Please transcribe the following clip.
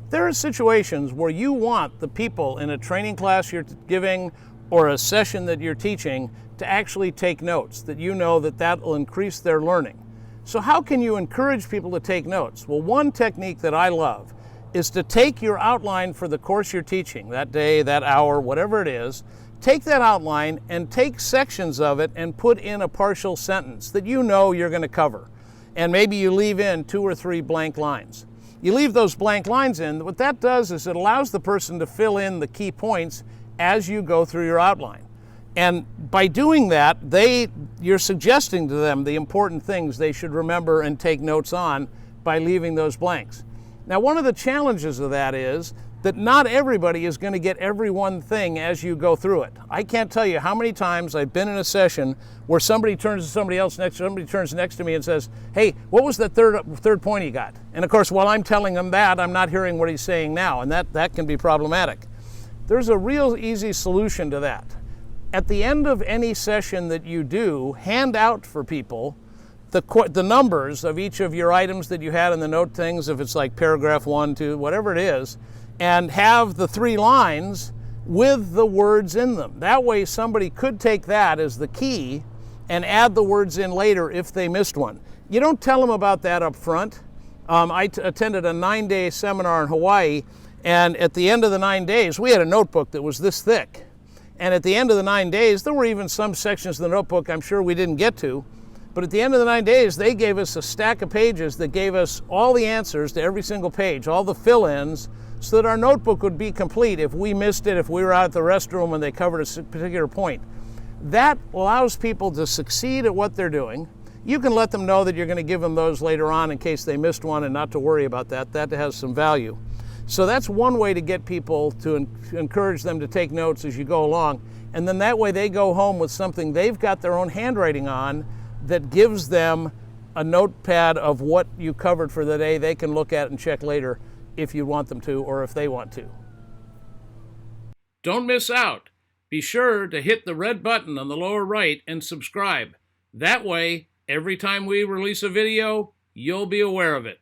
There are situations where you want the people in a training class you're giving or a session that you're teaching to actually take notes, that you know that will increase their learning. So how can you encourage people to take notes? Well, one technique that I love is to take your outline for the course you're teaching, that day, that hour, whatever it is, take that outline and take sections of it and put in a partial sentence that you know you're going to cover. And maybe you leave in 2 or 3 blank lines. You leave those blank lines in. What that does is it allows the person to fill in the key points as you go through your outline. And by doing that, you're suggesting to them the important things they should remember and take notes on by leaving those blanks. Now, one of the challenges of that is that not everybody is going to get every one thing as you go through it. I can't tell you how many times I've been in a session where somebody turns next to me and says, "Hey, what was that third point he got?" And of course, while I'm telling them that, I'm not hearing what he's saying now, and that can be problematic. There's a real easy solution to that. At the end of any session that you do, hand out for people the numbers of each of your items that you had in the note things, if it's like paragraph 1, 2, whatever it is, and have the 3 lines with the words in them. That way somebody could take that as the key and add the words in later if they missed one. You don't tell them about that up front. I attended a 9-day seminar in Hawaii, and at the end of the 9 days, we had a notebook that was this thick. And at the end of the 9 days, there were even some sections of the notebook I'm sure we didn't get to. But at the end of the 9 days, they gave us a stack of pages that gave us all the answers to every single page, all the fill-ins, so that our notebook would be complete if we missed it, if we were out at the restroom and they covered a particular point. That allows people to succeed at what they're doing. You can let them know that you're going to give them those later on in case they missed one and not to worry about that. That has some value. So that's one way to get people to encourage them to take notes as you go along. And then that way they go home with something they've got their own handwriting on that gives them a notepad of what you covered for the day they can look at and check later if you want them to or if they want to. Don't miss out. Be sure to hit the red button on the lower right and subscribe. That way, every time we release a video, you'll be aware of it.